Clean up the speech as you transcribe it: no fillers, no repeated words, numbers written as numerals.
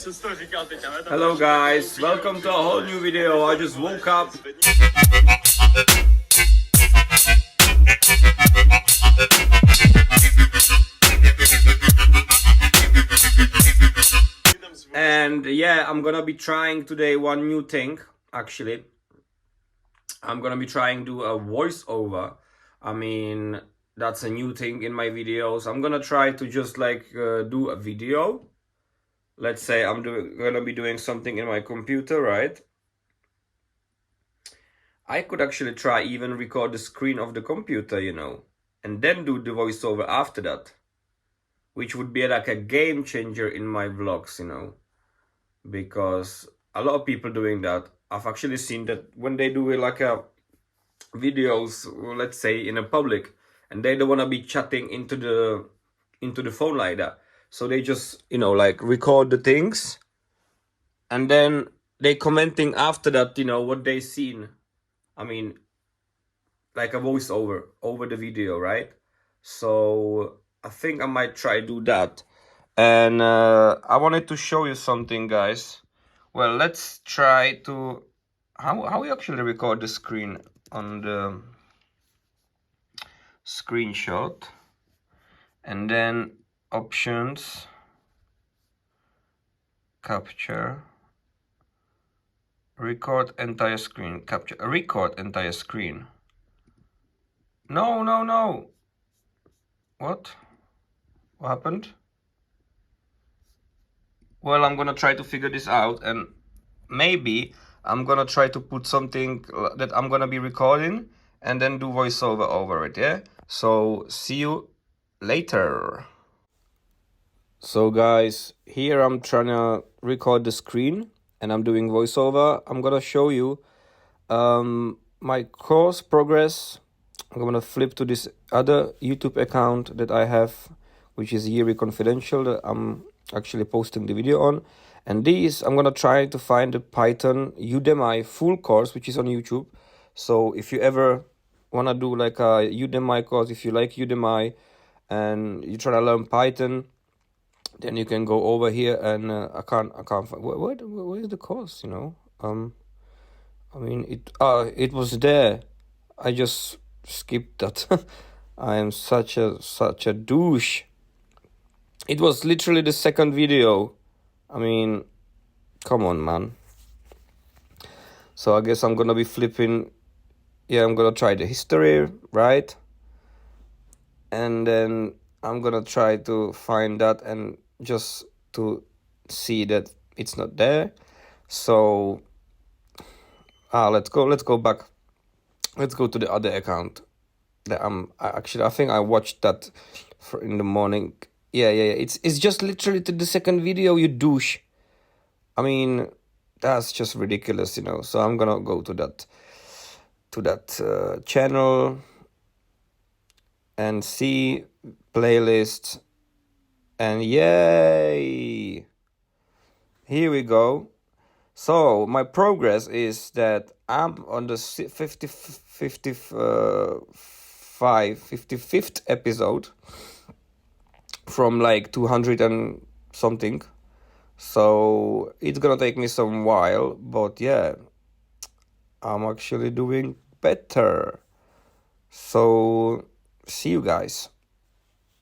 Hello guys, welcome to a whole new video. I just woke up. And yeah, I'm gonna be trying today one new thing. Actually, I'm gonna be trying to do a voiceover. I mean, that's a new thing in my videos. I'm gonna try to just do a video. Let's say I'm gonna be doing something in my computer, right? I could actually try even record the screen of the computer, and then do the voiceover after that, which would be like a game changer in my vlogs, because a lot of people doing that. I've actually seen that when they do like a videos, let's say in a public, and they don't want to be chatting into the phone like that, so they just like record the things, and then they commenting after that, what they seen. I mean, like a voiceover over the video, right? So I think I might try do that. And I wanted to show you something, guys. Well, let's try to how we actually record the screen on the screenshot, and then options, capture, record entire screen, capture, record entire screen. No. What happened? Well, I'm gonna try to figure this out, and maybe I'm gonna try to put something that I'm gonna be recording and then do voiceover over it, yeah? So see you later. So guys, here I'm trying to record the screen and I'm doing voiceover. I'm gonna show you my course progress. I'm gonna flip to this other YouTube account that I have, which is Yuri Confidential, that I'm actually posting the video on. And these, I'm gonna try to find the Python Udemy full course, which is on YouTube. So if you ever wanna do like a Udemy course, if you like Udemy and you try to learn Python, then you can go over here. And I can't find where is the course, I mean it was there. I just skipped that. I am such a douche. It was literally the second video. I mean, come on, man. So I guess I'm gonna be flipping. Yeah, I'm gonna try the history, right? And then I'm gonna try to find that and just to see that it's not there. So let's go back. Let's go to the other account that I think I watched that in the morning. Yeah. It's just literally to the second video, you douche. I mean, that's just ridiculous, So I'm gonna go to that channel and see playlist, and yay, here we go. So my progress is that I'm on the 55th episode from like 200 and something. So it's gonna take me some while, but yeah, I'm actually doing better. So see you guys.